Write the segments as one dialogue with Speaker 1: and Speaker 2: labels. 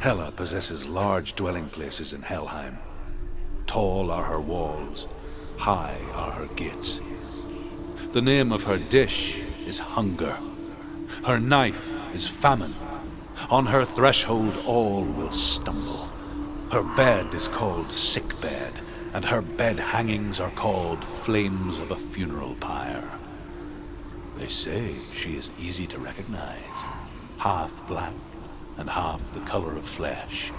Speaker 1: Hela possesses large dwelling places in Helheim. Tall are her walls, high are her gates. The name of her dish is hunger. Her knife is famine. On her threshold all will stumble. Her bed is called sick bed, and her bed hangings are called flames of a funeral pyre. They say she is easy to recognize, half black and half the color of flesh,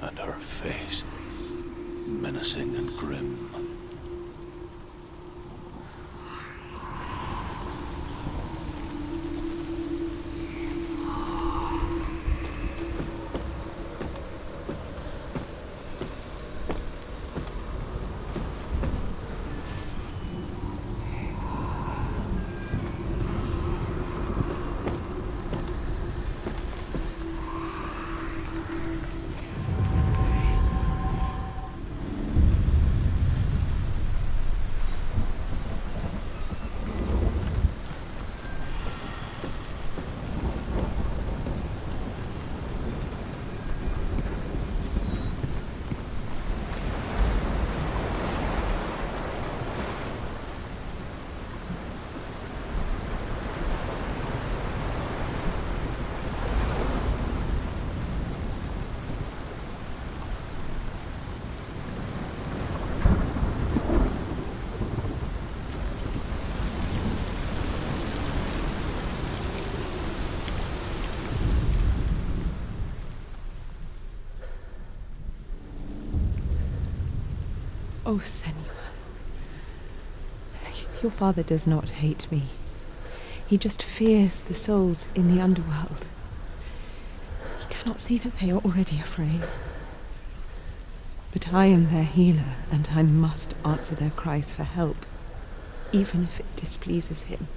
Speaker 1: and her face menacing and grim.
Speaker 2: Oh, Senua. Your father does not hate me. He just fears the souls in the underworld. He cannot see that they are already afraid. But I am their healer, and I must answer their cries for help, even if it displeases him.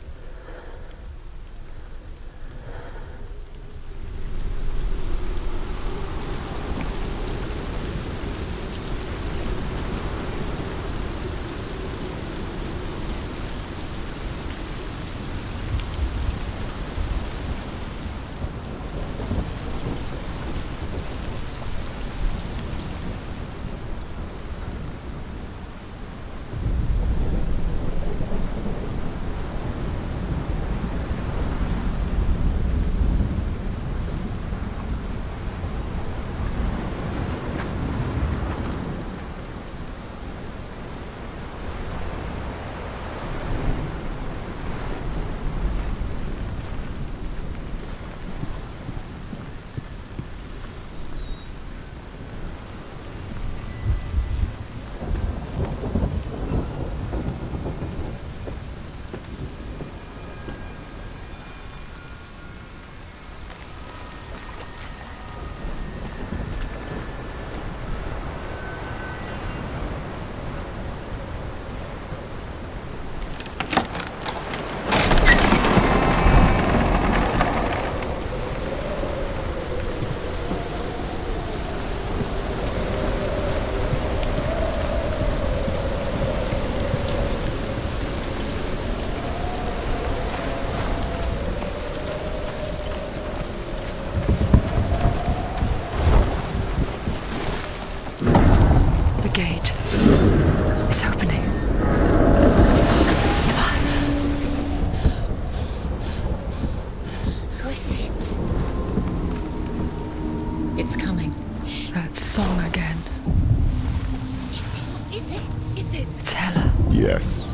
Speaker 3: Yes,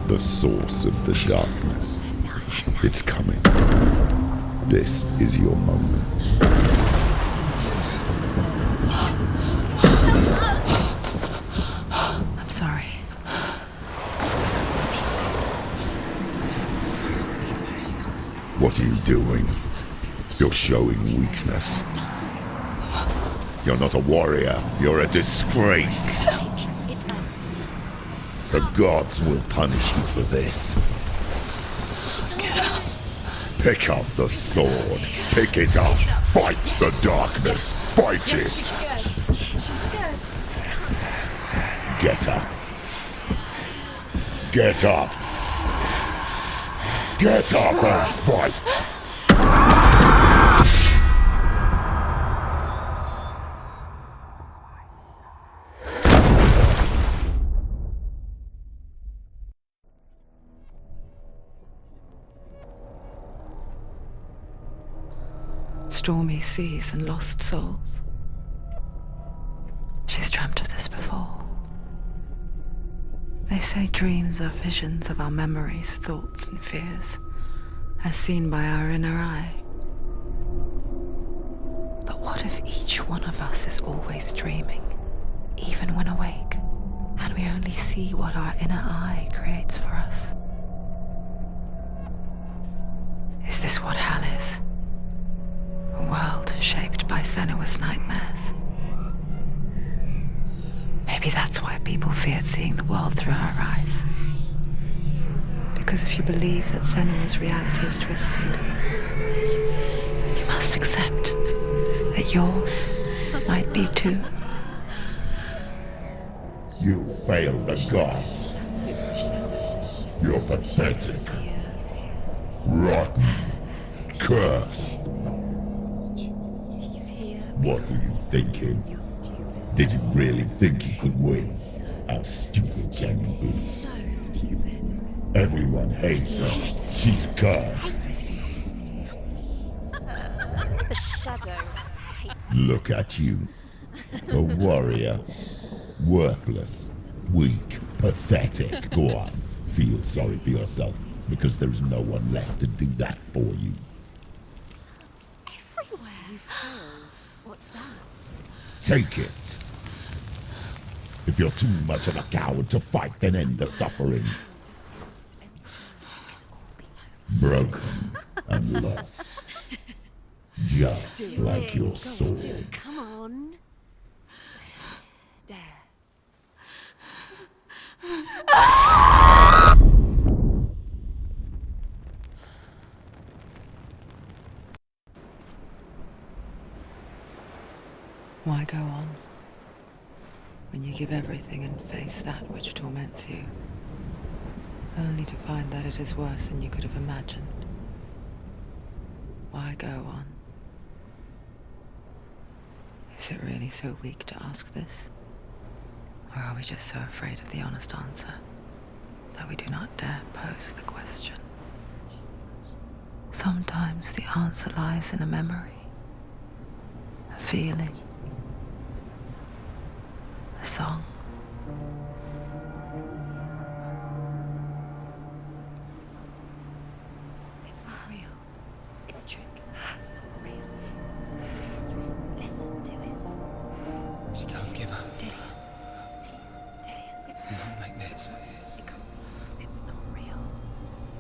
Speaker 3: the source of the darkness. It's coming. This is your moment.
Speaker 2: I'm sorry.
Speaker 3: What are you doing? You're showing weakness. You're not a warrior. You're a disgrace. The gods will punish you for this. Pick up the sword. Pick it up. Fight the darkness. Fight it. Get up. Get up. Get up and fight.
Speaker 4: stormy seas and lost souls. She's dreamt of this before. They say dreams are visions of our memories, thoughts, and fears, as seen by our inner eye. But what if each one of us is always dreaming, even when awake, and we only see what our inner eye creates for us? Is this what hell is? A world shaped by Senua's nightmares. Maybe that's why people feared seeing the world through her eyes. Because if you believe that Senua's reality is twisted, you must accept that yours might be too.
Speaker 3: You failed the gods. You're pathetic. Rotten. Cursed. What were you thinking? Did you really think you could win? How stupid can you be?
Speaker 5: So stupid.
Speaker 3: Everyone hates her. She's cursed.
Speaker 5: The shadow hates.
Speaker 3: Look at you. A warrior. Worthless. Weak. Pathetic. Go on. Feel sorry for yourself, because there is no one left to do that for you.
Speaker 5: Everywhere. You failed. What's that?
Speaker 3: Take it. If you're too much of a coward to fight, then end the suffering. Broken and lost. Just like your sword.
Speaker 5: Come on. Dare.
Speaker 4: Why go on when you give everything and face that which torments you, only to find that it is worse than you could have imagined? Why go on? Is it really so weak to ask this? Or are we just so afraid of the honest answer that we do not dare pose the question? Sometimes the answer lies in a memory, a feeling, a song.
Speaker 5: It's the song. It's not real. It's a trick. It's not real. It is real. Listen to it.
Speaker 6: Don't give up.
Speaker 5: Dillian. It's
Speaker 6: Not like this.
Speaker 5: It can't. It's not real.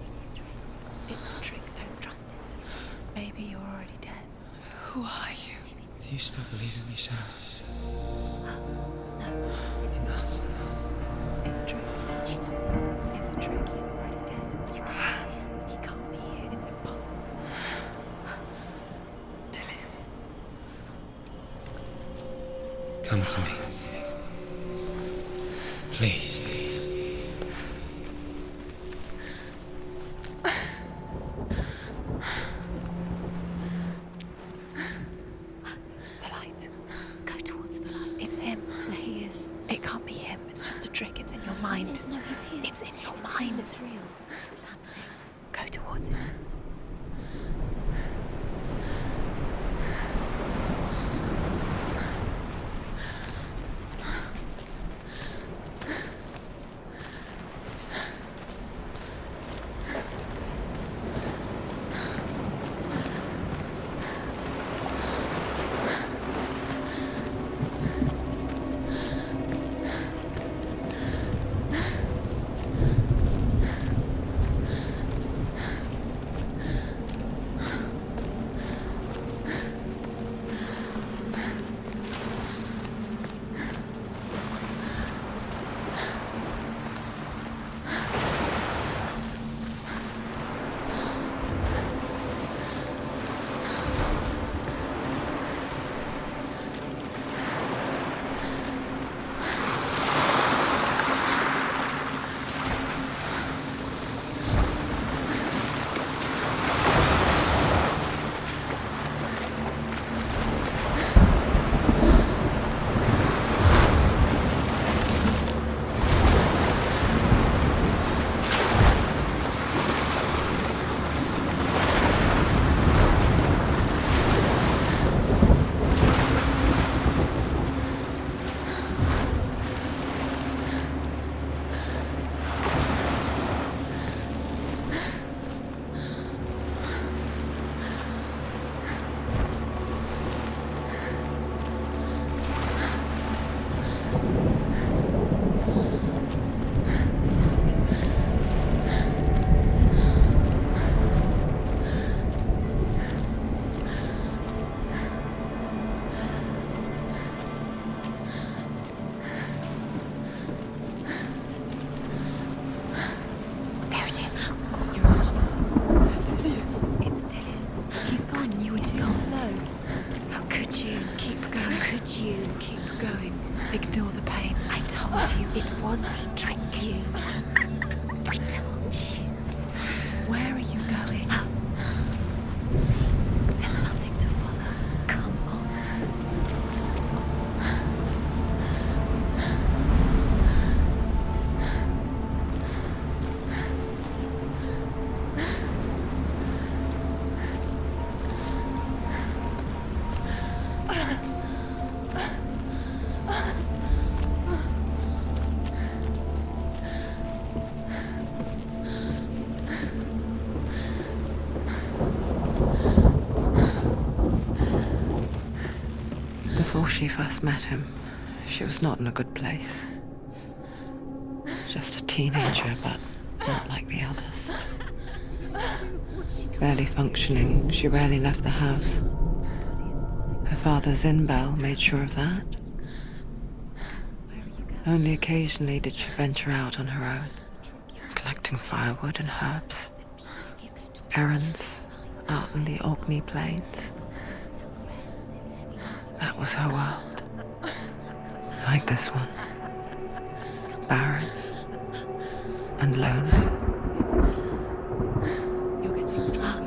Speaker 5: It is real. It's a trick. Don't trust it. Maybe you're already dead.
Speaker 4: Who are you?
Speaker 5: Maybe this
Speaker 6: Do you still believe in me, Shadow?
Speaker 5: No, it's not. It's a trick. She knows he's here. It's a trick. He's already dead. You know he's here. He can't be here. It's impossible.
Speaker 4: Dillian.
Speaker 6: Come to me. Please.
Speaker 5: The light. Go towards the light. It's him. There he is. It can't be him. It's just a trick. It's in your mind. No, he's here. It's in your mind. It's real. It's happening. Go towards it.
Speaker 4: she first met him, she was not in a good place. Just a teenager, but not like the others. Barely functioning, she rarely left the house. Her father's in-bell made sure of that. Only occasionally did she venture out on her own, collecting firewood and herbs. Errands out in the Orkney Plains. That was her world. Like this one. Barren and lonely.
Speaker 5: You're getting stronger.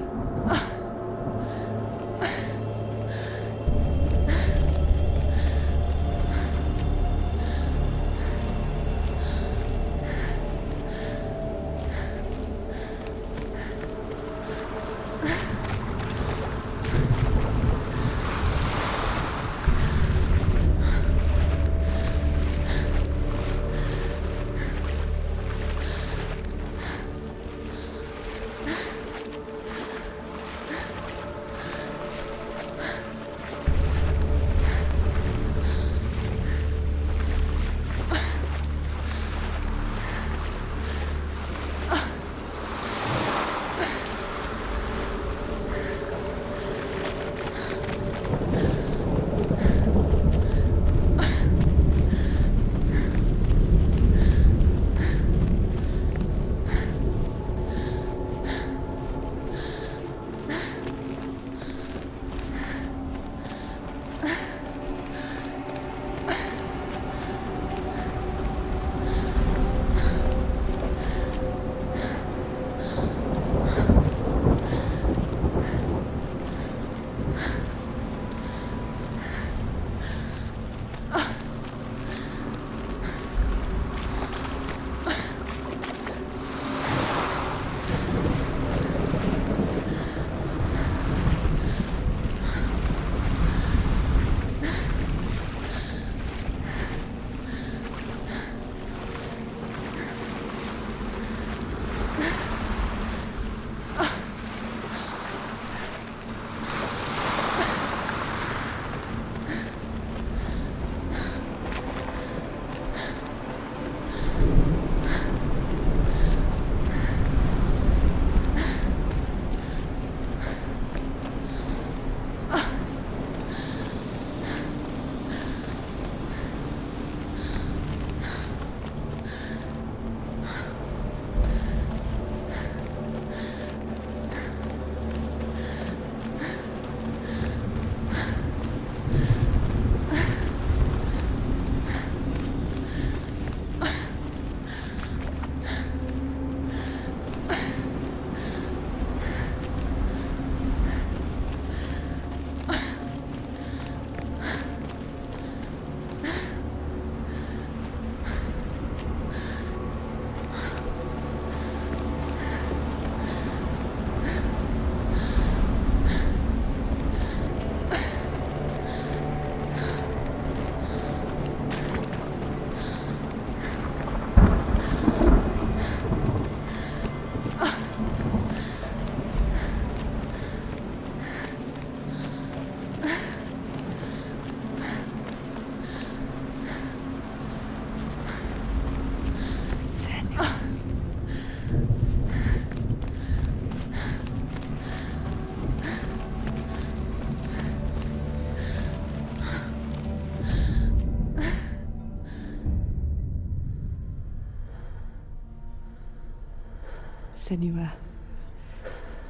Speaker 2: Senua,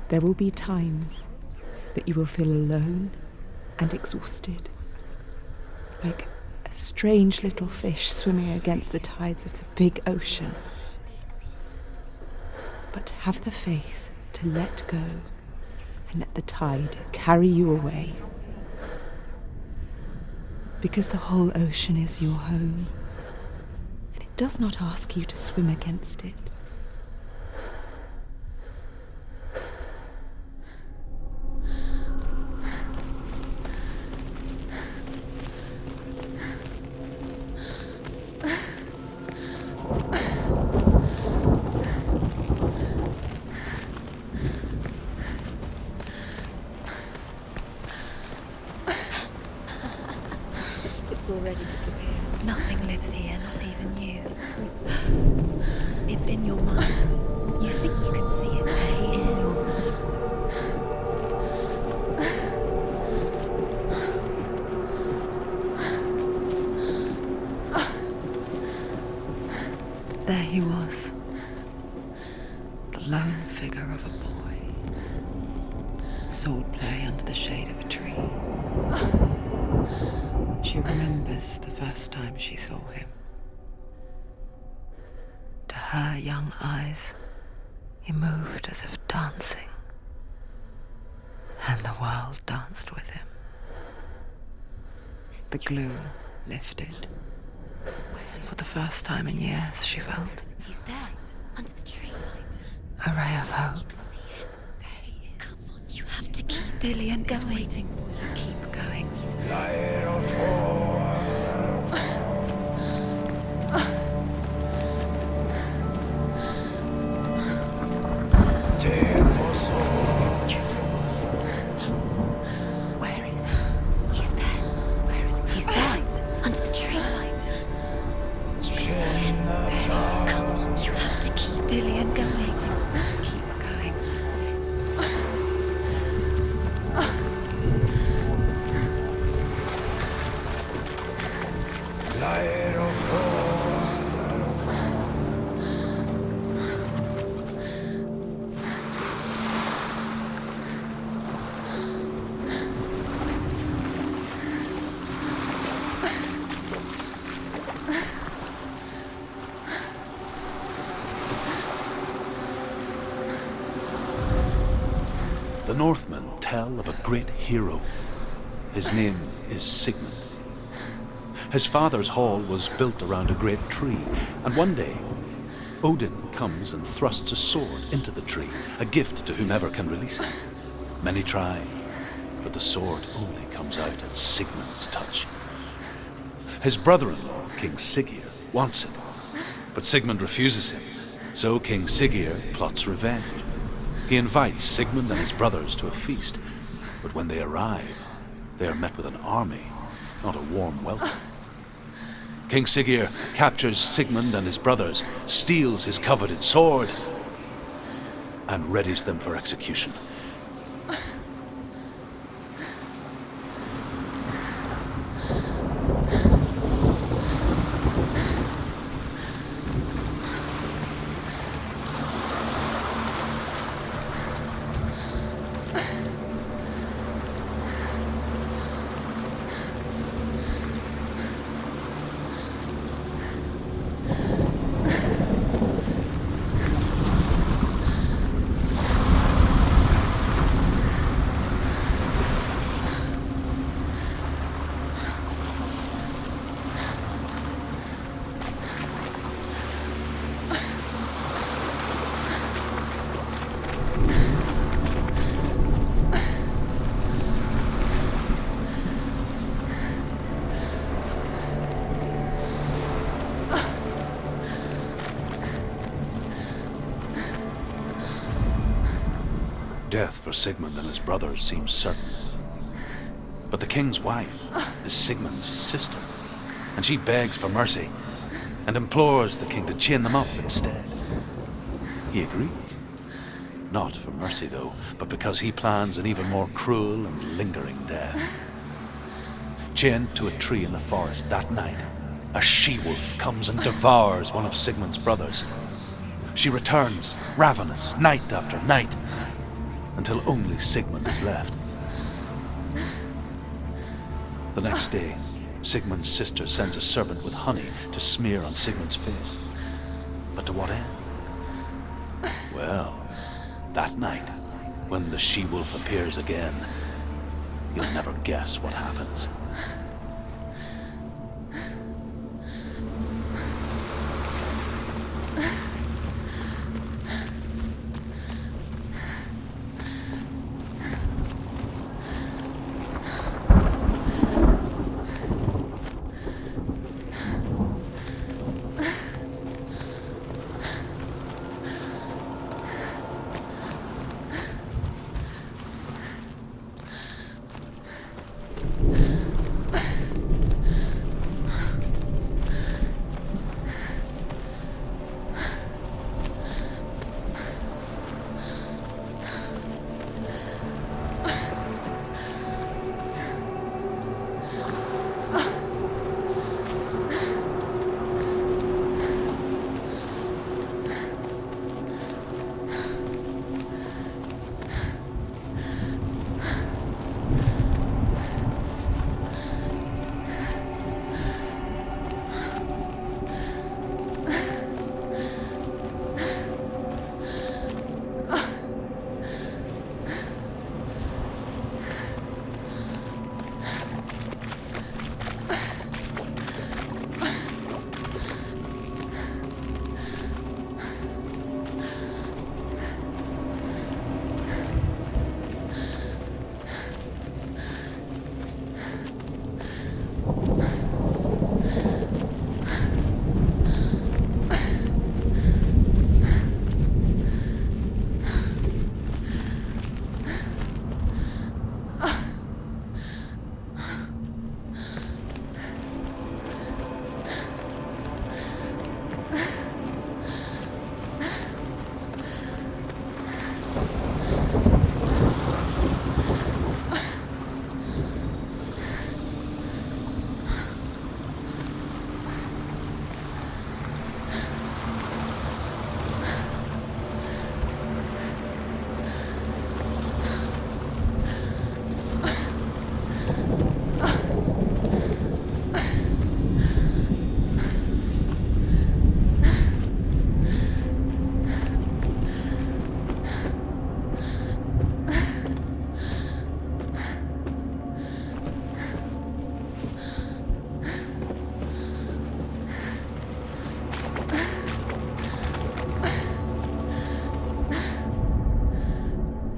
Speaker 2: there will be times that you will feel alone and exhausted, like a strange little fish swimming against the tides of the big ocean. But have the faith to let go and let the tide carry you away. Because the whole ocean is your home, and it does not ask you to swim against it.
Speaker 5: lives here, not even you. It's in your mind. You think you can see it, but it's in your mind.
Speaker 4: There he was, the lone figure of a boy. Swordplay under the shade of a tree. She remembers the first time she saw him. To her young eyes, he moved as if dancing, and the world danced with him. The gloom lifted. For the first time in years, she felt
Speaker 5: He's there, under the tree.
Speaker 4: a ray of hope.
Speaker 5: You can see him. There he is. Come on, you have to keep Dillian is waiting for you. Keep going. Where is he? He's there. Where is he? He's there, under the tree. You can see him. Come on, you have to keep Dillian is waiting. Keep going.
Speaker 1: The Northmen tell of a great hero. His name is Sigmund. His father's hall was built around a great tree, and one day Odin comes and thrusts a sword into the tree, a gift to whomever can release it. Many try, but the sword only comes out at Sigmund's touch. His brother-in-law, King Siggeir, wants it, but Sigmund refuses him, so King Siggeir plots revenge. He invites Sigmund and his brothers to a feast, but when they arrive, they are met with an army, not a warm welcome. King Siggeir captures Sigmund and his brothers, steals his coveted sword, and readies them for execution. Death for Sigmund and his brothers seems certain. But the king's wife is Sigmund's sister, and she begs for mercy and implores the king to chain them up instead. He agrees. Not for mercy, though, but because he plans an even more cruel and lingering death. Chained to a tree in the forest that night, a she-wolf comes and devours one of Sigmund's brothers. She returns, ravenous, night after night, until only Sigmund is left. The next day, Sigmund's sister sends a servant with honey to smear on Sigmund's face. But to what end? Well, that night, when the she-wolf appears again, you'll never guess what happens.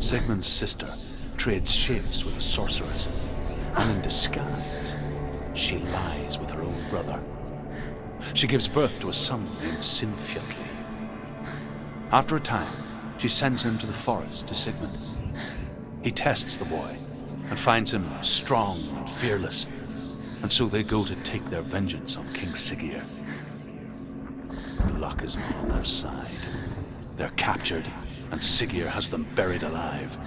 Speaker 1: Sigmund's sister trades shapes with a sorceress, and in disguise, she lies with her own brother. She gives birth to a son named Sinfjotli. After a time, she sends him to the forest to Sigmund. He tests the boy and finds him strong and fearless, and so they go to take their vengeance on King Siggeir. Luck is not on their side. They're captured, and Siggeir has them buried alive.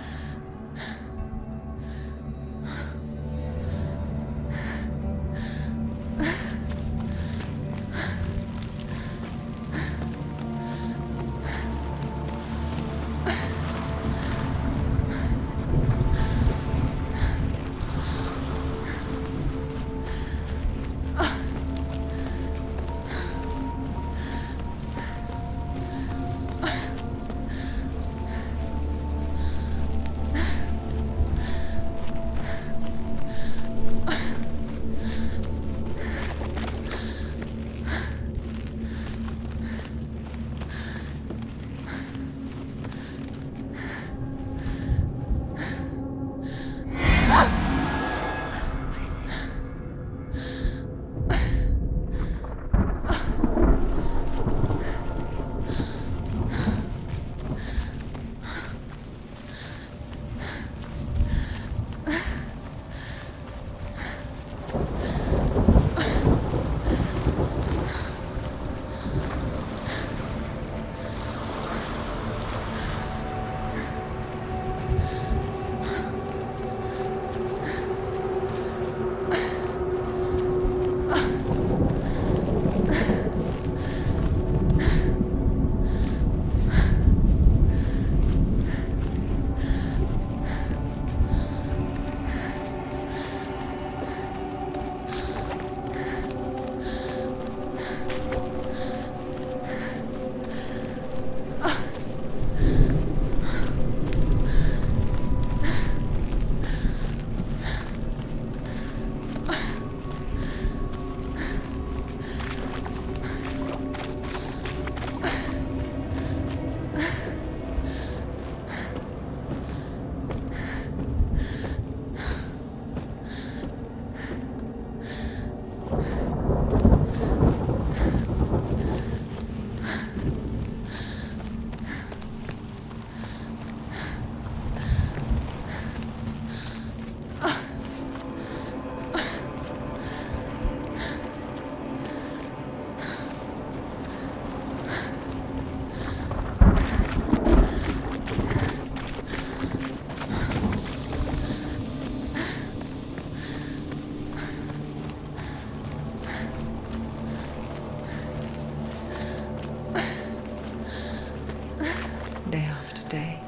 Speaker 4: Day after day,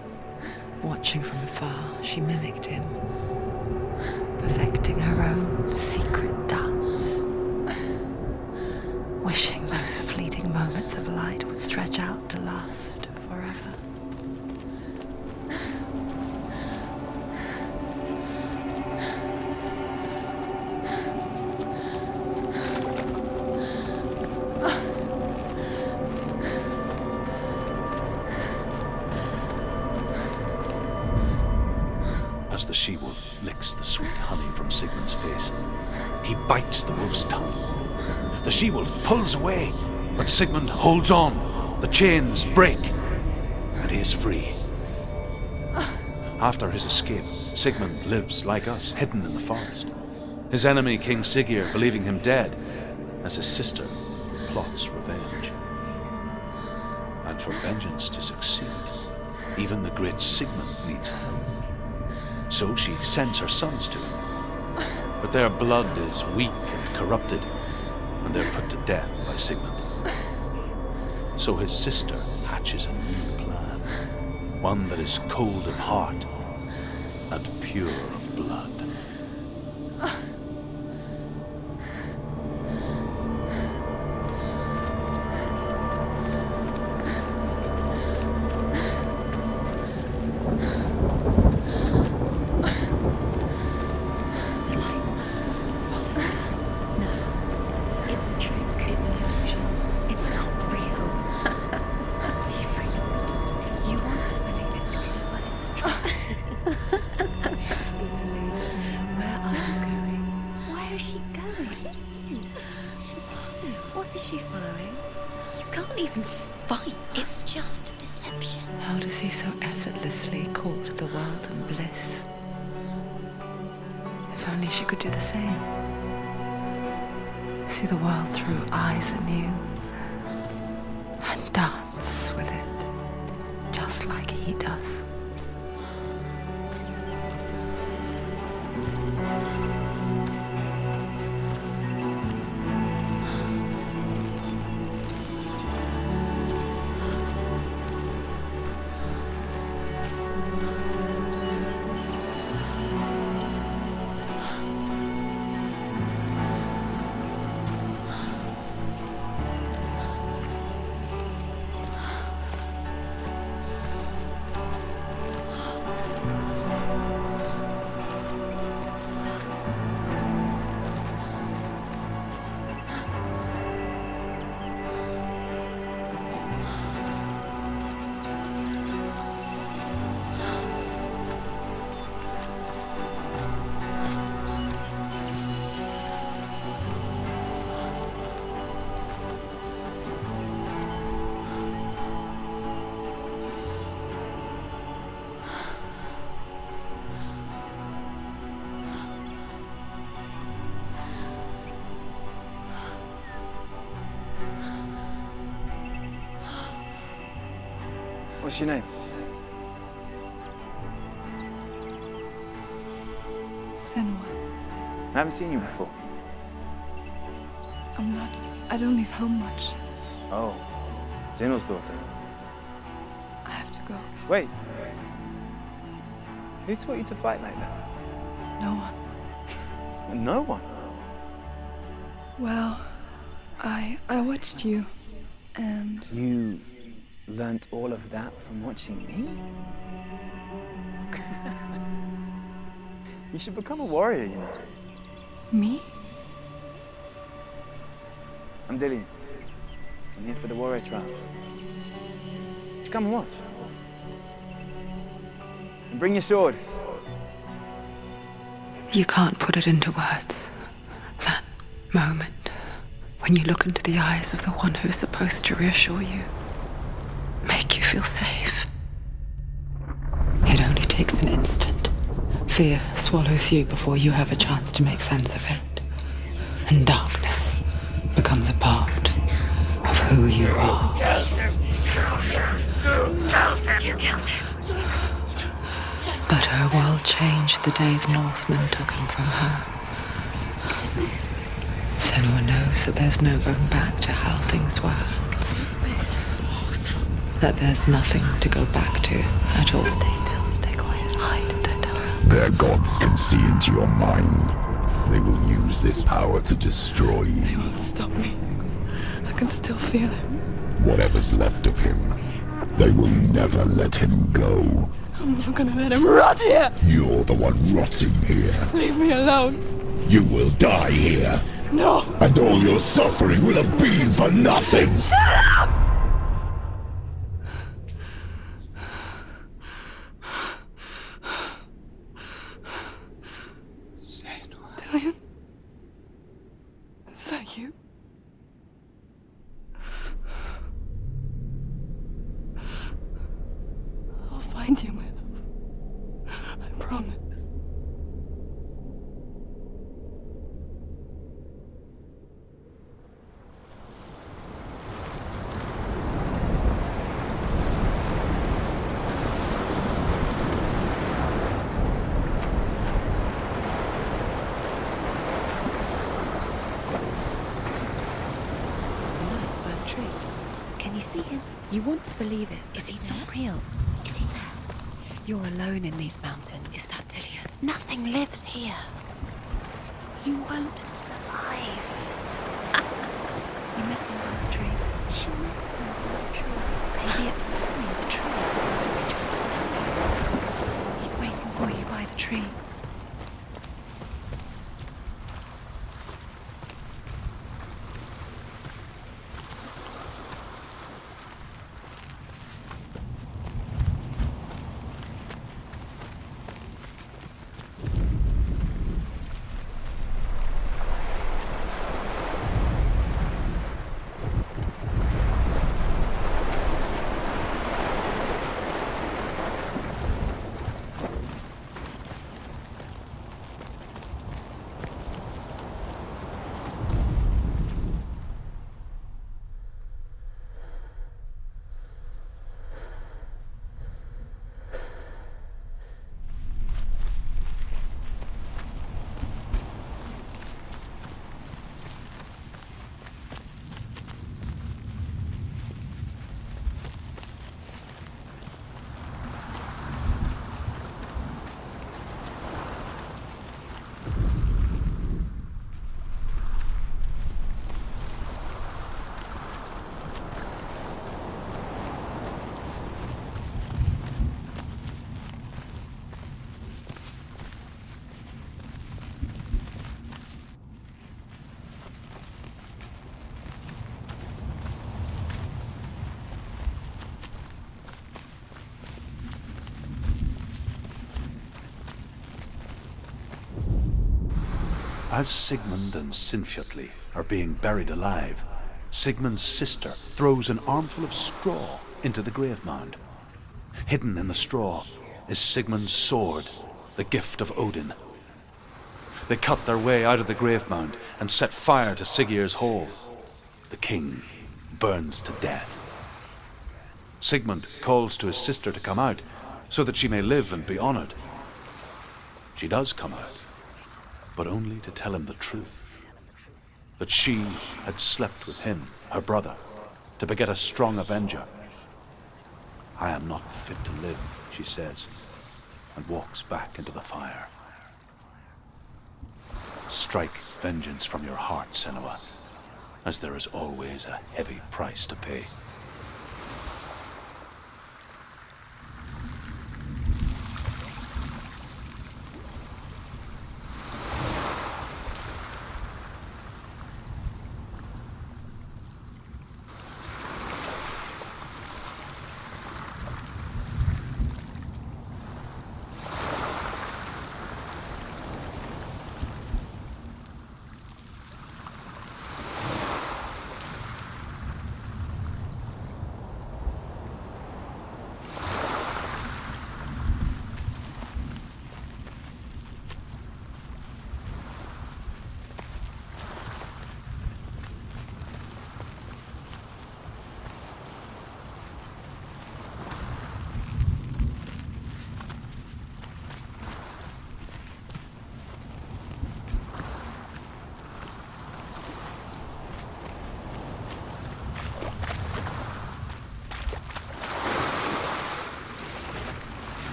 Speaker 4: watching from afar, she mimicked him, perfecting her own secret dance, wishing those fleeting moments of light would stretch out to last forever.
Speaker 1: As the she-wolf licks the sweet honey from Sigmund's face, he bites the wolf's tongue. The she-wolf pulls away, but Sigmund holds on. The chains break, and he is free. After his escape, Sigmund lives like us, hidden in the forest. His enemy, King Siggeir, believing him dead, as his sister plots revenge. And for vengeance to succeed, even the great Sigmund needs help. So she sends her sons to him. But their blood is weak and corrupted, and they're put to death by Sigmund. So his sister hatches a new plan, one that is cold of heart and pure of blood.
Speaker 5: You want to believe it's real, but it's a trick.
Speaker 4: How does he so effortlessly court the world and bliss? If only she could do the same. See the world through eyes anew and dance with it, just like he does.
Speaker 7: What's your name?
Speaker 8: Senua.
Speaker 7: I haven't seen you before.
Speaker 8: I don't leave home much.
Speaker 7: Oh, Zeno's daughter.
Speaker 8: I have to go.
Speaker 7: Wait. Who taught you to fight like that?
Speaker 8: No one.
Speaker 7: No one?
Speaker 8: Well, I watched you, and
Speaker 7: You learnt all of that from watching me? You should become a warrior, you know.
Speaker 8: me?
Speaker 7: I'm Dillian. I'm here for the warrior trials. Just come and watch. And bring your sword.
Speaker 4: You can't put it into words. That moment when you look into the eyes of the one who is supposed to reassure you, make you feel safe. It only takes an instant. Fear swallows you before you have a chance to make sense of it. And darkness becomes a part of who you are.
Speaker 5: You killed him.
Speaker 4: But her world changed the day the Northmen took him from her. Senua knows that there's no going back to how things were. That there's nothing to go back to at all.
Speaker 5: Stay still, stay quiet, hide, don't tell her.
Speaker 3: Their gods can see into your mind. They will use this power to destroy
Speaker 8: They
Speaker 3: you.
Speaker 8: won't stop me. I can still feel it.
Speaker 3: Whatever's left of him, they will never let him go.
Speaker 8: I'm not gonna let him rot here.
Speaker 3: You're the one rotting here.
Speaker 8: Leave me alone.
Speaker 3: You will die here.
Speaker 8: No.
Speaker 3: And all your suffering will have been for nothing.
Speaker 8: Dillian? Is that you? I'll find you, my love. I promise.
Speaker 5: Can you see him? You want to believe it. Is he not real? Is he there? You're alone in these mountains. Is that Dillian? Nothing lives here. You won't survive. You met him by the tree. She met him by the tree. Maybe it's a sign, the tree. What is he trying to tell you? He's waiting for you by the tree.
Speaker 1: As Sigmund and Sinfjotli are being buried alive, Sigmund's sister throws an armful of straw into the grave mound. Hidden in the straw is Sigmund's sword, the gift of Odin. They cut their way out of the grave mound and set fire to Siggeir's hall. The king burns to death. Sigmund calls to his sister to come out so that she may live and be honored. She does come out, but only to tell him the truth. That she had slept with him, her brother, to beget a strong avenger. I am not fit to live, she says, and walks back into the fire. Strike vengeance from your heart, Senua, as there is always a heavy price to pay.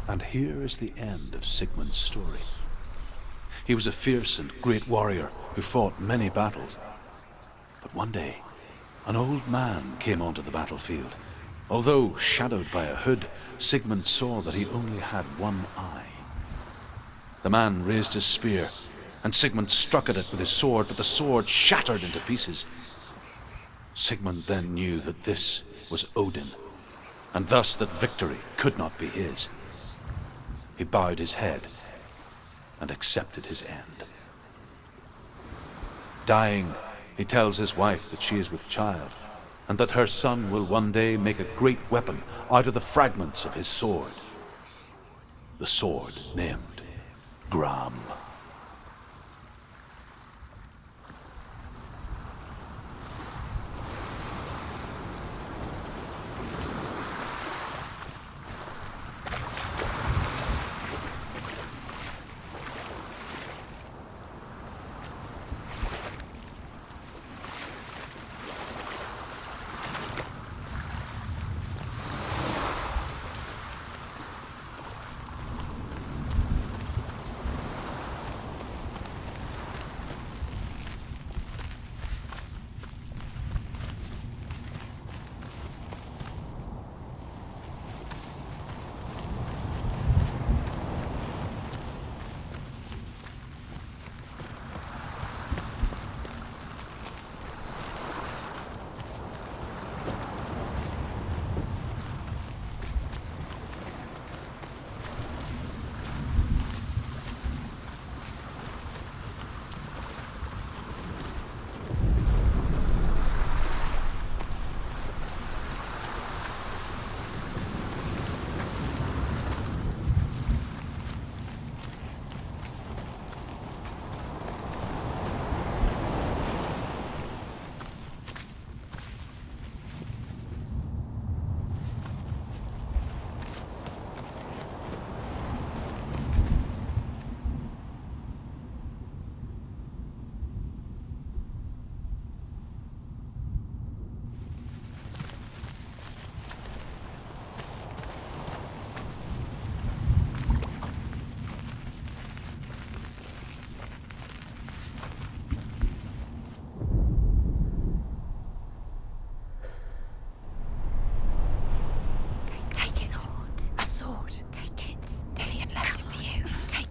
Speaker 1: And here is the end of Sigmund's story. He was a fierce and great warrior who fought many battles. But one day, an old man came onto the battlefield. Although shadowed by a hood, Sigmund saw that he only had one eye. The man raised his spear, and Sigmund struck at it with his sword, but the sword shattered into pieces. Sigmund then knew that this was Odin, and thus that victory could not be his. He bowed his head and accepted his end. Dying, he tells his wife that she is with child, and that her son will one day make a great weapon out of the fragments of his sword. The sword named Gram.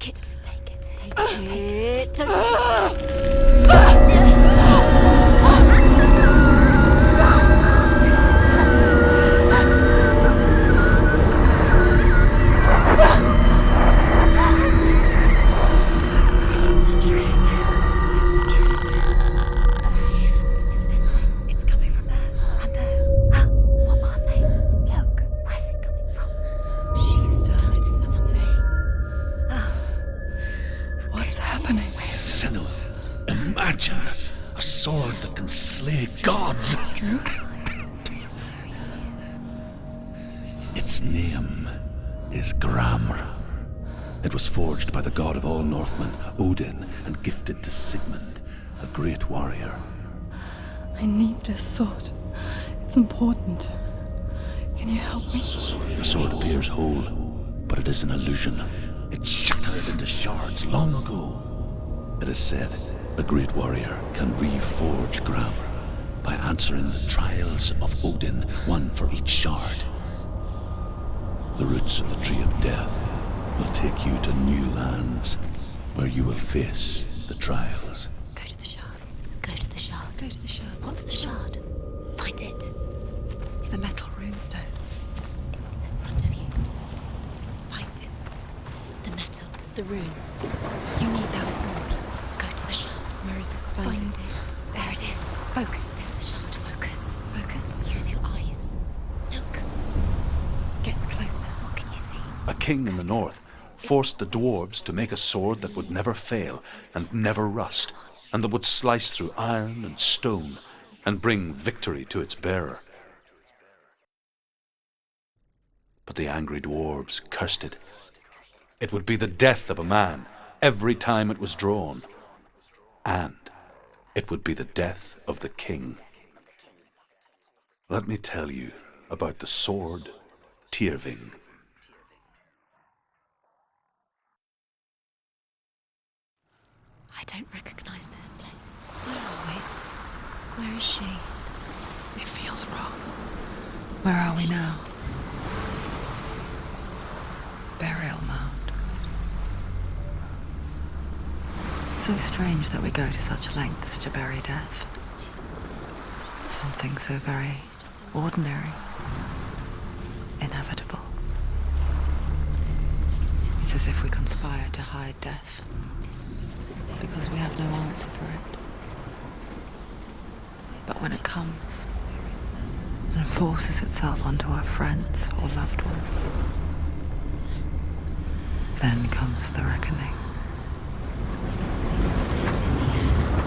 Speaker 5: Take it. Take it. Take it. Take it. Don't take it. It's a trick. It's a trick. It's ending. It's coming from there and there. What are they? Look. Where's it coming from? She started something.
Speaker 8: What's happening?
Speaker 1: Senua, imagine a sword that can slay gods.
Speaker 8: True.
Speaker 1: Its name is Gramr. It was forged by the god of all Northmen, Odin, and gifted to Sigmund, a great warrior.
Speaker 8: I need this sword. It's important. Can you help me?
Speaker 1: The sword appears whole, but it is an illusion. It shattered into shards long ago. It is said a great warrior can reforge Gramr by answering the trials of Odin, one for each shard. The roots of the Tree of Death will take you to new lands where you will face the trials.
Speaker 5: Go to the shards. Go to the shard. Go to the shards. What's the shard? Find it.
Speaker 2: It's the metal runestones.
Speaker 5: It's in front of you. Find it. The metal. The runes.
Speaker 2: You need that sword.
Speaker 5: Go to the shard.
Speaker 2: Where is it?
Speaker 5: Find it. There it is.
Speaker 2: Focus.
Speaker 5: There's the shard. Focus.
Speaker 2: Focus.
Speaker 5: Use your eyes. Look.
Speaker 2: Get closer.
Speaker 5: What can you see?
Speaker 1: A king in the north forced the dwarves to make a sword that would never fail and never rust, and that would slice through iron and stone and bring victory to its bearer. But the angry dwarves cursed it. It would be the death of a man every time it was drawn, and it would be the death of the king. Let me tell you about the sword Tyrving.
Speaker 5: I don't recognize this place. Where are we? Where is she?
Speaker 8: It feels wrong.
Speaker 4: Where are we now? Burial mound. So strange that we go to such lengths to bury death. Something so very ordinary, inevitable. It's as if we conspire to hide death, because we have no answer for it. But when it comes and forces itself onto our friends or loved ones, then comes the reckoning.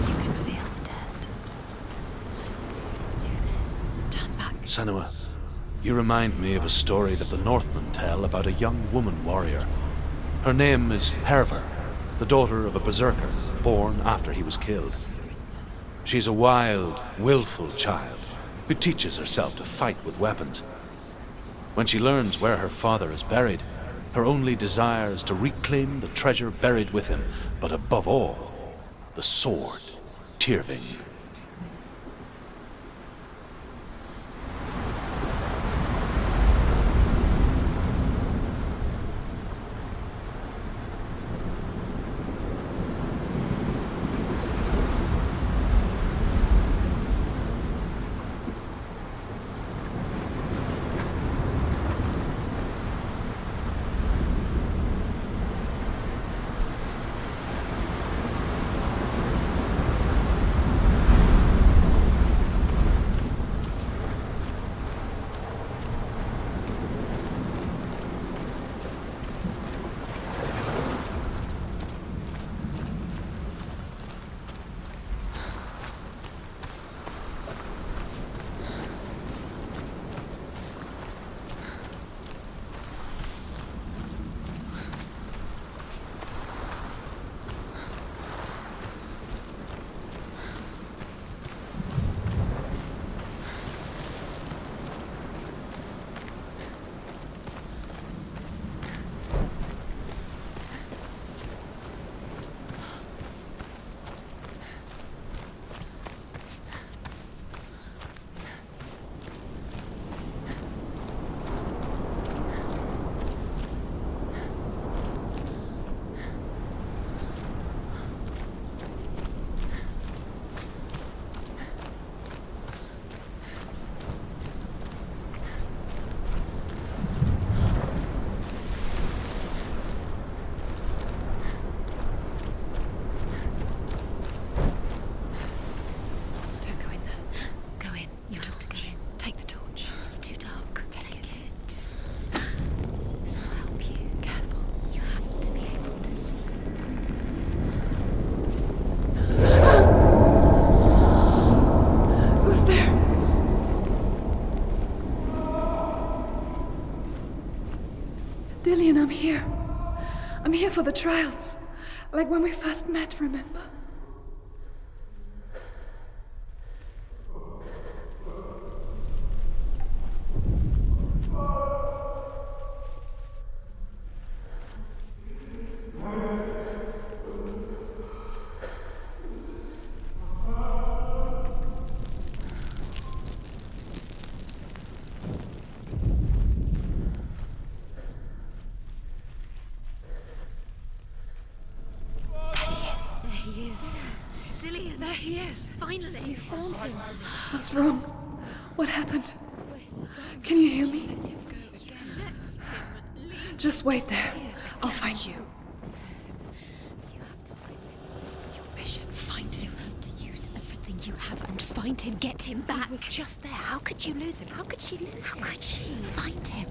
Speaker 5: You can feel the dead. Do this. Turn back.
Speaker 1: Senua, you remind me of a story that the Northmen tell about a young woman warrior. Her name is Hervor, the daughter of a berserker born after he was killed. She's a wild, willful child who teaches herself to fight with weapons. When she learns where her father is buried, her only desire is to reclaim the treasure buried with him, but above all, the sword, Tyrving.
Speaker 8: I'm here for the trials. Like when we first met, remember?
Speaker 5: There he is. Dillian, there he is. Finally. You found him.
Speaker 8: What's wrong? What happened? Can you hear me?
Speaker 5: Let him go again. Let him leave.
Speaker 8: Just wait there. I'll find you.
Speaker 5: You have to find him. This is your mission. Find him. You have to use everything you have and find him. Get him back. He was just there. How could you lose him? How could she lose him? How could she? Find him.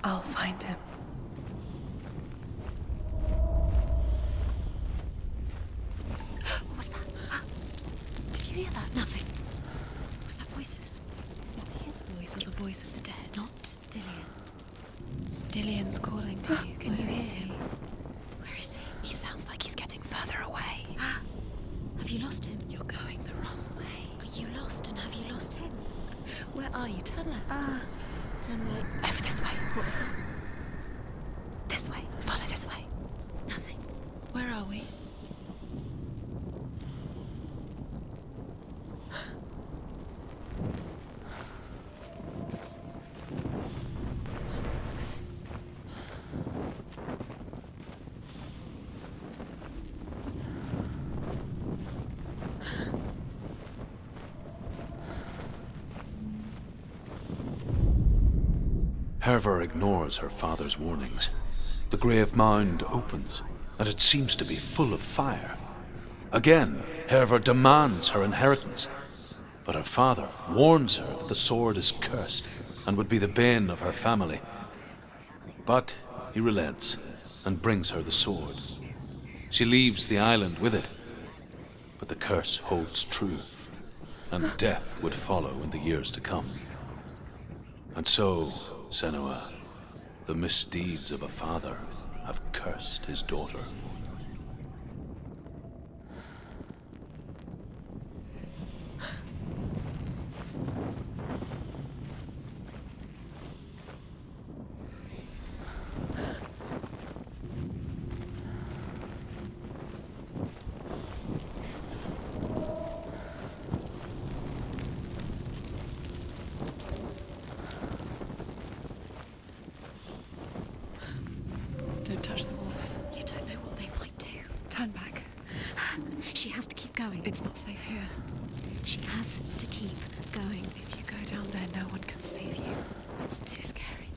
Speaker 8: I'll find him.
Speaker 5: What was that? Did you hear that? Nothing. Was that voices? Is that his voice or the voice of the dead? Not Dillian. Dillian's calling to you. Can you hear him? Where is he? He sounds like he's getting further away. Have you lost him? You're going the wrong way. Are you lost and have you lost him? Where are you? Turn left. Turn right. Over this way. What was that? This way. Follow this way. Nothing. Where are we?
Speaker 1: Herver ignores her father's warnings. The grave mound opens, and it seems to be full of fire. Again, Herver demands her inheritance, but her father warns her that the sword is cursed and would be the bane of her family. But he relents and brings her the sword. She leaves the island with it, but the curse holds true, and death would follow in the years to come. And so, Senua, the misdeeds of a father have cursed his daughter.
Speaker 8: Don't touch the walls.
Speaker 5: You don't know what they might do.
Speaker 8: Turn back.
Speaker 5: She has to keep going.
Speaker 8: It's not safe here.
Speaker 5: She has to keep going.
Speaker 8: If you go down there, no one can save you.
Speaker 5: That's too scary.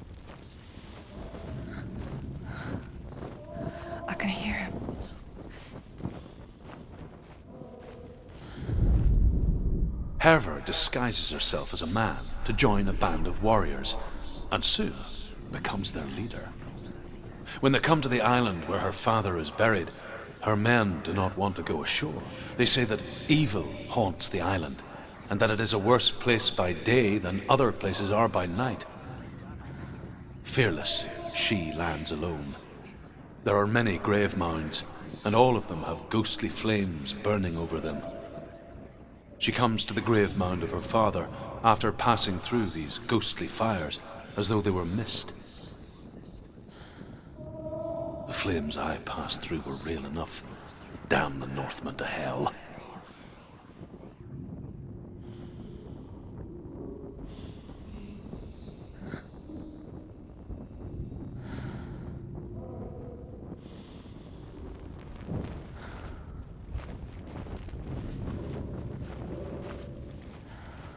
Speaker 8: I can hear him.
Speaker 1: Herver disguises herself as a man to join a band of warriors, and soon becomes their leader. When they come to the island where her father is buried, her men do not want to go ashore. They say that evil haunts the island, and that it is a worse place by day than other places are by night. Fearless, she lands alone. There are many grave mounds, and all of them have ghostly flames burning over them. She comes to the grave mound of her father after passing through these ghostly fires as though they were mist. The flames I passed through were real enough. Damn the Northmen to hell.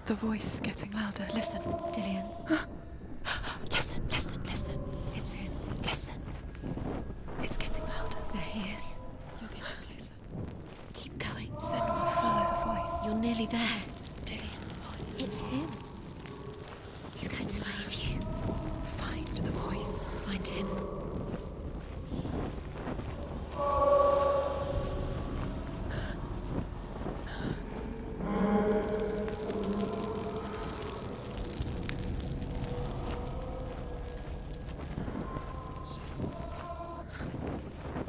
Speaker 8: The voice is getting louder. Listen.
Speaker 5: Dillian.
Speaker 8: Listen, listen, listen.
Speaker 5: It's him.
Speaker 8: Listen. It's getting louder.
Speaker 5: There he is.
Speaker 8: You're getting closer.
Speaker 5: Keep going.
Speaker 8: Senua, follow the voice.
Speaker 5: You're nearly there.
Speaker 8: Dillian's voice.
Speaker 5: It's him. He's going to save you.
Speaker 8: Find the voice.
Speaker 5: Find him.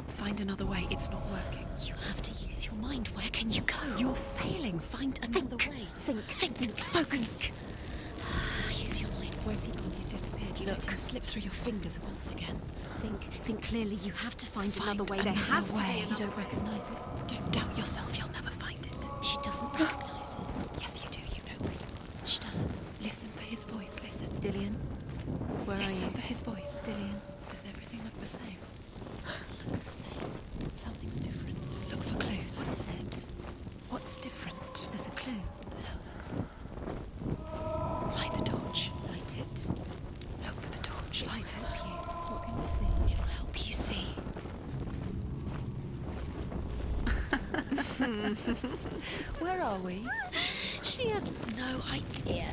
Speaker 8: Find another way. It's not working.
Speaker 5: You have to use your mind. Where can you go?
Speaker 8: You're failing. Find another way.
Speaker 5: Think. Focus. Use your mind.
Speaker 8: Where's he gone? He's disappeared. You let him slip through your fingers once again.
Speaker 5: Think clearly. You have to find another way. There
Speaker 8: another
Speaker 5: has to be
Speaker 8: way.
Speaker 5: another. You don't recognize it.
Speaker 8: Don't doubt yourself. You'll never find it.
Speaker 5: She doesn't recognize it.
Speaker 8: Yes, you do. You know me.
Speaker 5: She doesn't.
Speaker 8: Listen for his voice. Listen.
Speaker 5: Dillian, where are
Speaker 8: Listen
Speaker 5: you?
Speaker 8: for his voice.
Speaker 5: Dillian,
Speaker 8: Does everything look the same?
Speaker 5: looks the same.
Speaker 8: Something's different. Look for clues.
Speaker 5: What is it?
Speaker 8: What's different?
Speaker 5: There's a clue.
Speaker 8: Light the torch.
Speaker 5: Light it.
Speaker 8: Look for the torch. Light it.
Speaker 5: What can you see? It'll help you see.
Speaker 8: Where are we?
Speaker 5: She has no idea.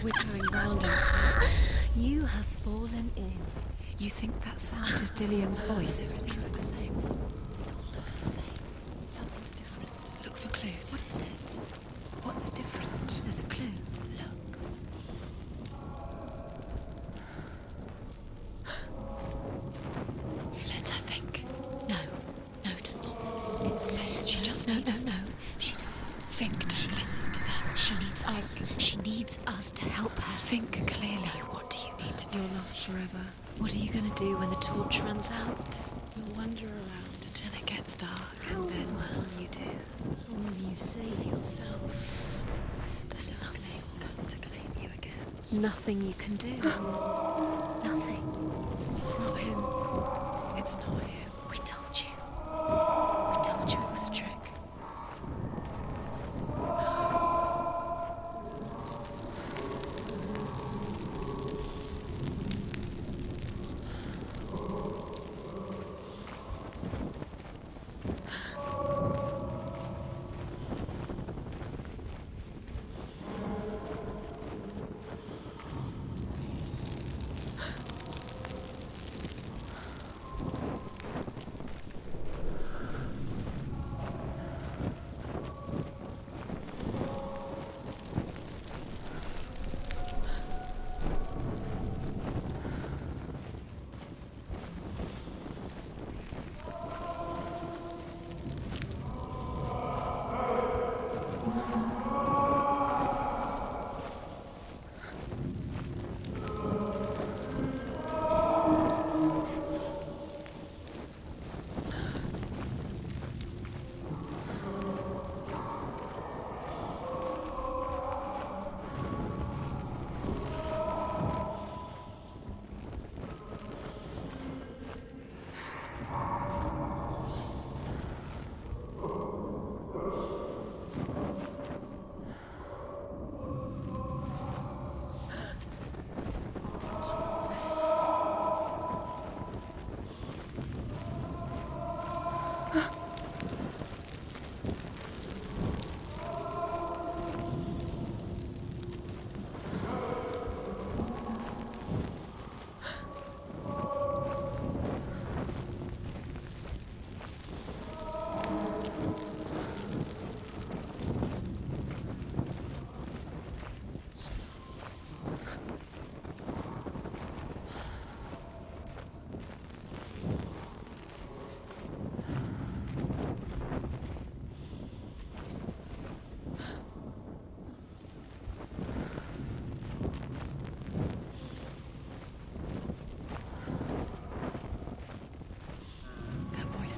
Speaker 8: We're going round in circles.
Speaker 5: You have fallen in.
Speaker 8: You think that sound is Dillian's voice? Everything looks the same.
Speaker 5: Looks the same.
Speaker 8: Something's different. Look for clues.
Speaker 5: What is it?
Speaker 8: What's different?
Speaker 5: There's a clue.
Speaker 8: Look. Let her think.
Speaker 5: No, don't. It's space.
Speaker 8: She just
Speaker 5: no.
Speaker 8: needs...
Speaker 5: She doesn't.
Speaker 8: Think. Don't listen to them.
Speaker 5: She needs us. She needs us to help her.
Speaker 8: Think clearly. What do you need to do?
Speaker 5: You'll last forever. What are you going to do when the torch runs out?
Speaker 8: You'll wander around until it gets dark, and then all you do,
Speaker 5: All you save yourself. There's nothing.
Speaker 8: will come to claim you again.
Speaker 5: Nothing you can do. Nothing. It's not him.
Speaker 8: It's not him.
Speaker 5: We told you. We told you it was a trick.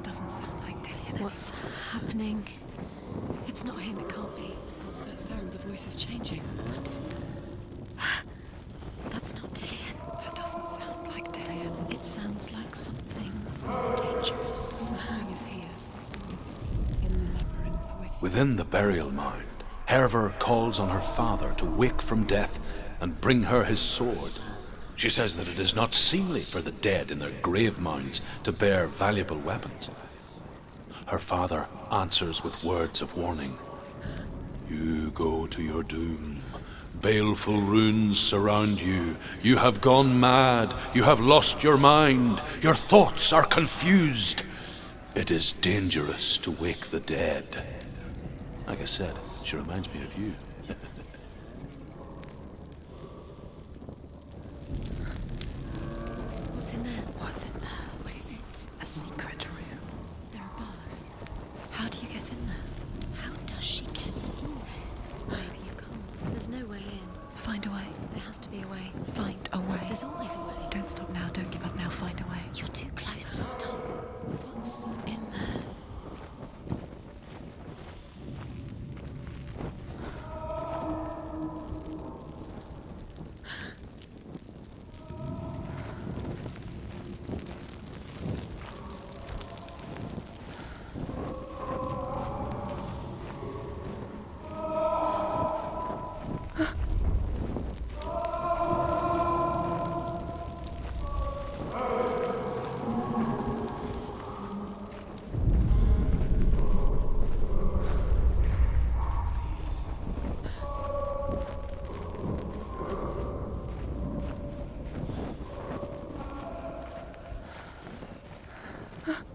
Speaker 8: Doesn't sound like Dillian.
Speaker 5: What's happening? It's not him, it can't be.
Speaker 8: What's that sound? The voice is changing.
Speaker 5: What? That's not Dillian.
Speaker 8: That doesn't sound like Dillian.
Speaker 5: It sounds like something dangerous.
Speaker 8: Something is here. In the labyrinth with
Speaker 1: Within the burial mound, Herver calls on her father to wake from death and bring her his sword. She says that it is not seemly for the dead in their grave mounds to bear valuable weapons. Her father answers with words of warning. You go to your doom. Baleful runes surround you. You have gone mad. You have lost your mind. Your thoughts are confused. It is dangerous to wake the dead. Like I said, she reminds me of you.
Speaker 5: What's in there? What's in there? What is it?
Speaker 2: A secret room.
Speaker 5: There are bars. How do you get in there? How does she get in there? Maybe you can't. There's no way in.
Speaker 2: Find a way.
Speaker 5: There has to be a way.
Speaker 2: Find a way.
Speaker 5: There's always a way.
Speaker 2: Don't stop now. Don't give up now. Find a way.
Speaker 5: You're too close to stop. What's in there?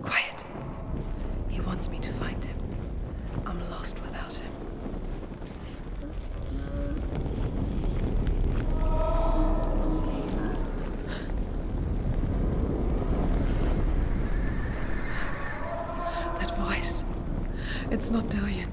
Speaker 2: Quiet. He wants me to find him. I'm lost without him. That voice. It's not Dillian.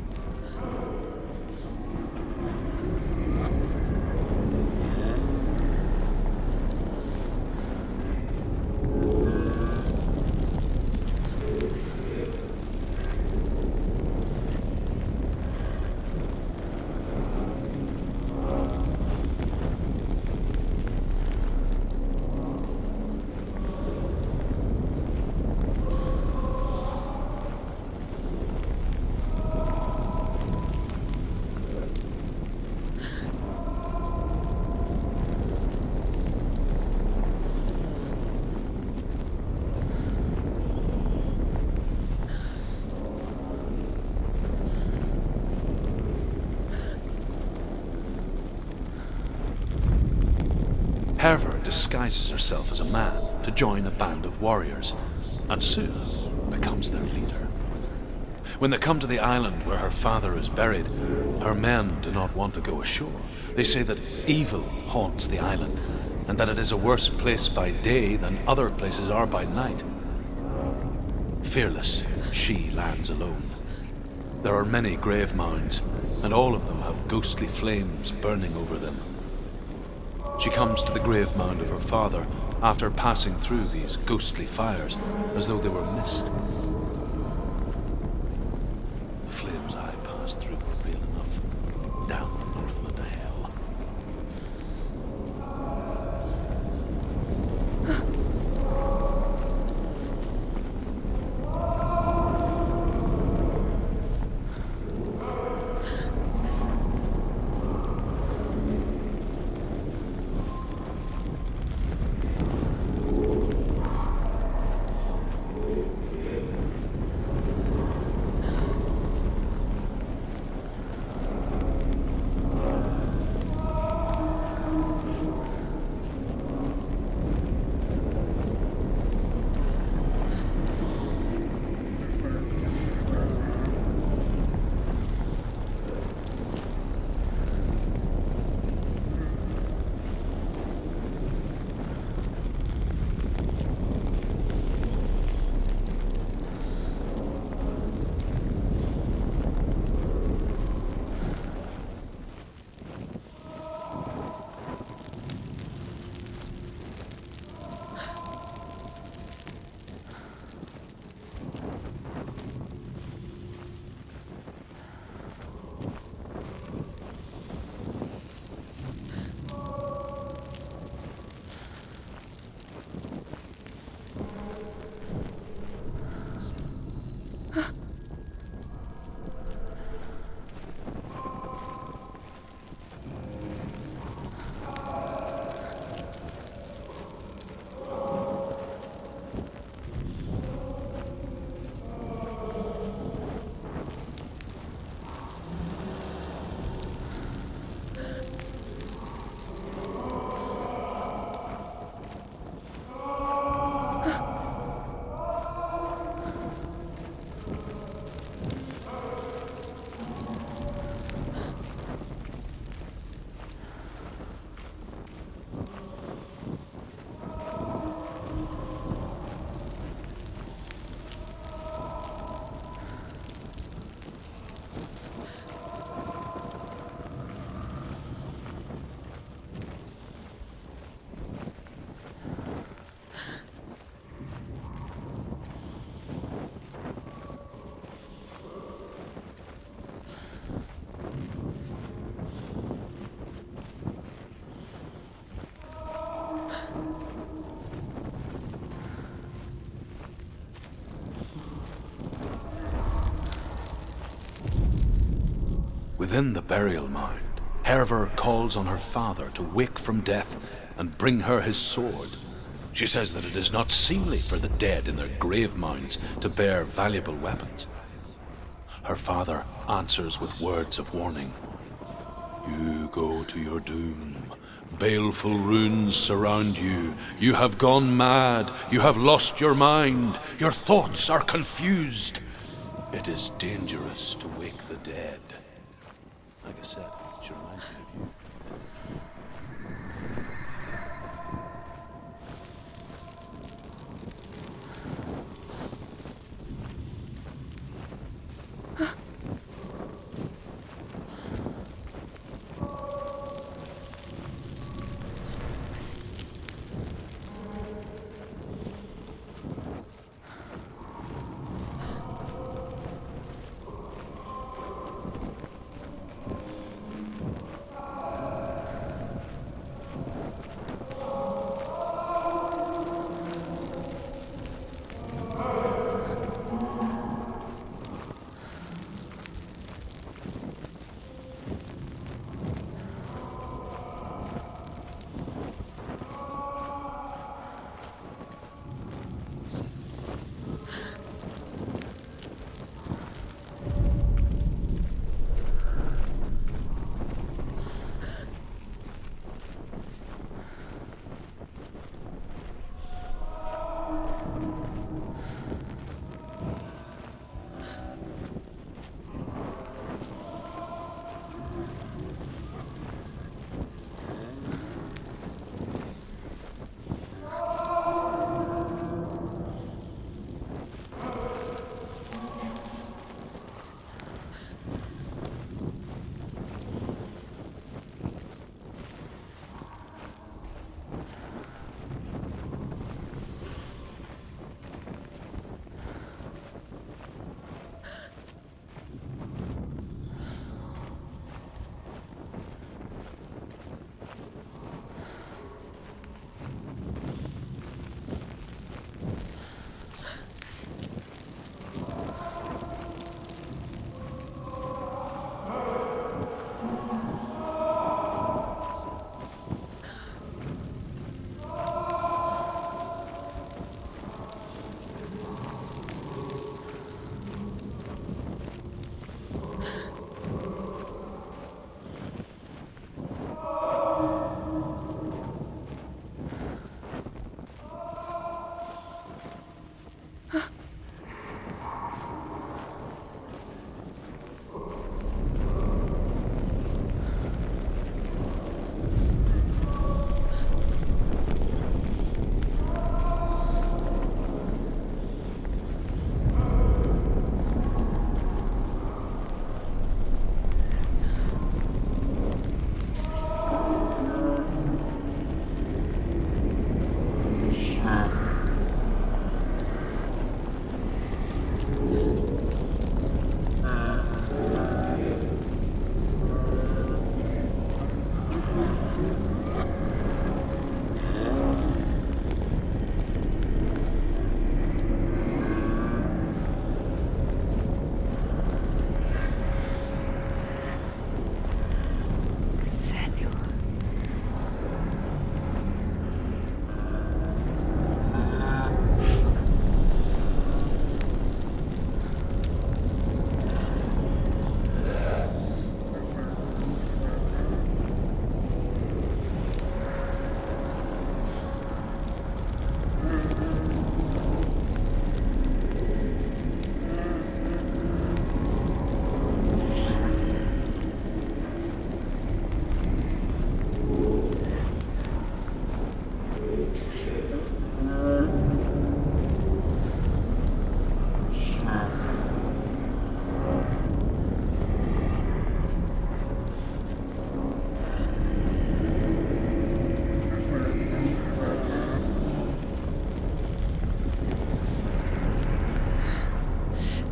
Speaker 1: Herver disguises herself as a man to join a band of warriors, and soon becomes their leader. When they come to the island where her father is buried, her men do not want to go ashore. They say that evil haunts the island, and that it is a worse place by day than other places are by night. Fearless, she lands alone. There are many grave mounds, and all of them have ghostly flames burning over them. She comes to the grave mound of her father after passing through these ghostly fires as though they were mist. The flames I passed through were real enough. Down the Northland to hell. Within the burial mound, Herver calls on her father to wake from death and bring her his sword. She says that it is not seemly for the dead in their grave mounds to bear valuable weapons. Her father answers with words of warning. You go to your doom. Baleful runes surround you. You have gone mad. You have lost your mind. Your thoughts are confused. It is dangerous to wake the dead. Like I said, she reminds me of you.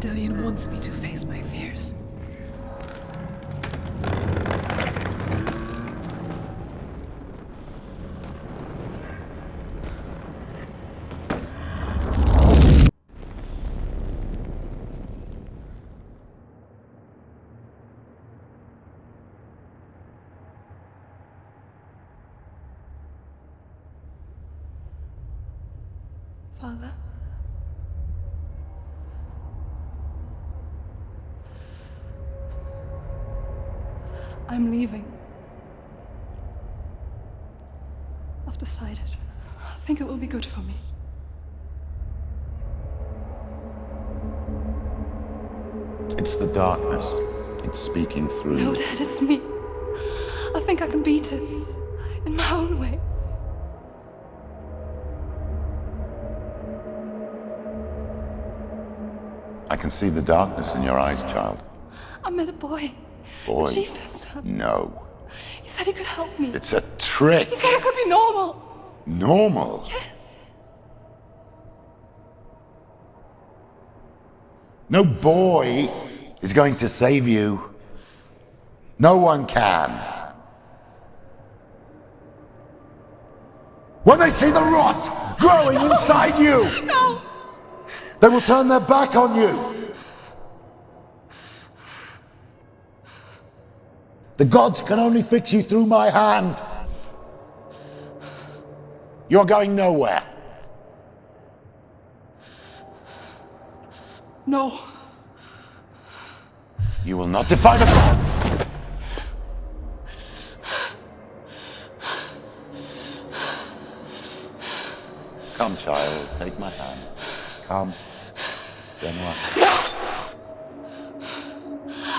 Speaker 8: Dillian wants me to face my fears. Father? I'm leaving. I've decided. I think it will be good for me.
Speaker 3: It's the darkness. It's speaking through.
Speaker 8: No, Dad, it's me. I think I can beat it. In my own way.
Speaker 3: I can see the darkness in your eyes, child.
Speaker 8: I met a boy.
Speaker 3: Boy.
Speaker 8: The chieftain's son.
Speaker 3: No.
Speaker 8: He said he could help me.
Speaker 3: It's a trick.
Speaker 8: He said I could be normal.
Speaker 3: Normal?
Speaker 8: Yes.
Speaker 3: No boy is going to save you. No one can. When they see the rot growing inside you,
Speaker 8: No!
Speaker 3: they will turn their back on you. The gods can only fix you through my hand. You're going nowhere.
Speaker 8: No.
Speaker 3: You will not defy the gods. Come, child, take my hand. Come. Senua.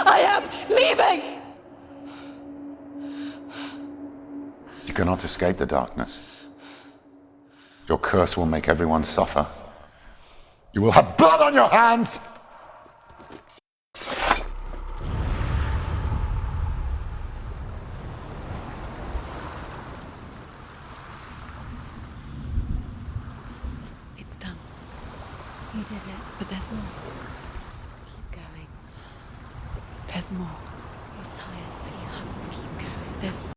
Speaker 8: I am leaving!
Speaker 3: You cannot escape the darkness. Your curse will make everyone suffer. You will have blood on your hands!
Speaker 5: It's done. You did it, but there's more. Keep going. There's more. You're tired, but you have to keep going. There's